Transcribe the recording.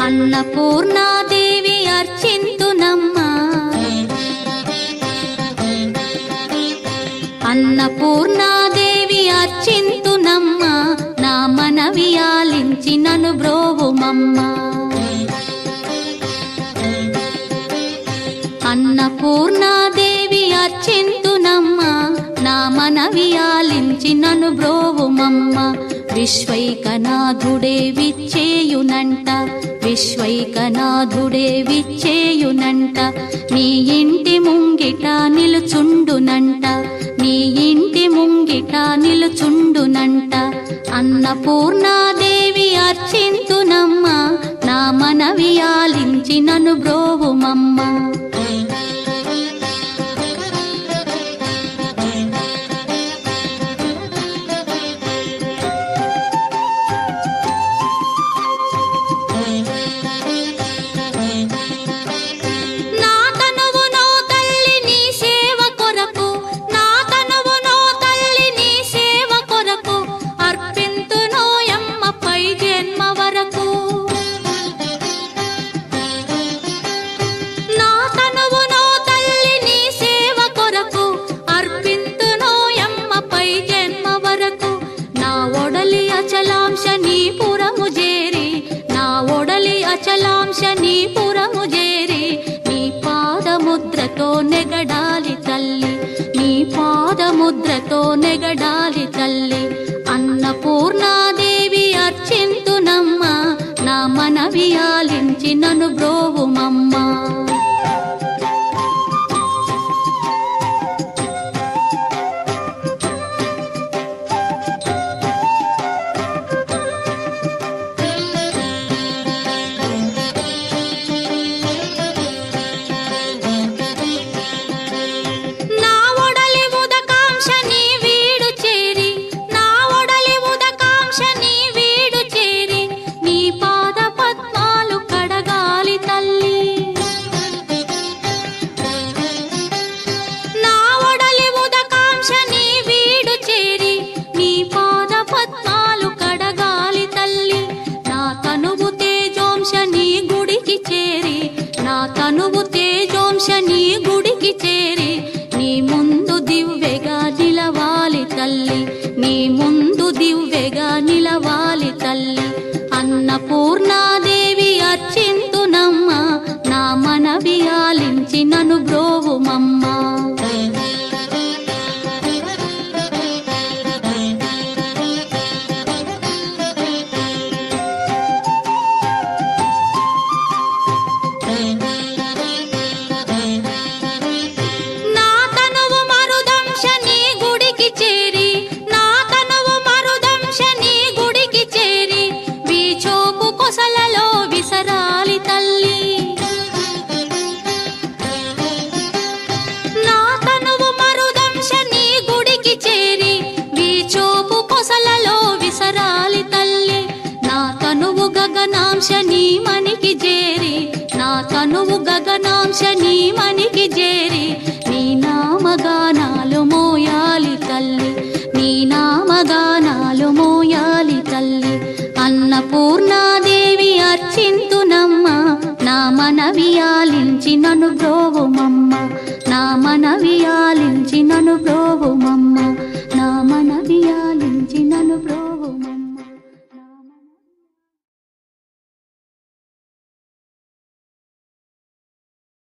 అన్నపూర్ణాదేవి అర్చింతునమ్మా, అన్నపూర్ణాదేవి అర్చింతునమ్మా, నా మనవి ఆలించి నన్ను బ్రోవుమమ్మా. అన్నపూర్ణాదేవి అర్చింతునమ్మా, నా మనవి ఆలించి నన్ను బ్రోవుమమ్మా. విశ్వైకనాథుడే విచ్చేయునంట, విశ్వైకనాథుడే విచ్చేయునంట, నీ ఇంటి ముంగిట నిలుచుండునంట, నీ ఇంటి ముంగిట నిలుచుండునంట. అన్నపూర్ణాదేవి అర్చింతునమ్మా, నా మనవి ఆలించి నన్ను బ్రోవుమమ్మా. అచలాంశనీపురము చేరి నీ పాదముద్రతో నెగడాలి తల్లి, నీ పాదముద్రతో నెగడాలి తల్లి. అన్నపూర్ణాదేవి అర్చింతునమ్మా, నా మనవి ఆలించి నన్ను బ్రోవుమమ్మా. తనువు తేజోంశని గుడికి చేరి నీ ముందు దివ్వెగా నిలవాలి తల్లి, నీ ముందు దివ్వెగా నిలవాలి తల్లి. అన్నపూర్ణాదేవి అర్చింతునమ్మా, నా మనవి ఆలించి నన్ను బ్రోవుమమ్మా. గగనాంశని మనికి చేరి, నా తనువు గగనాంశని మనికి చేరి నీ నామగానాలు మోయాలి తల్లి, నీ నామగానాలు మోయాలి తల్లి. అన్నపూర్ణాదేవి అర్చింతునమ్మా, నా మనవి ఆలించి నన్ను బ్రో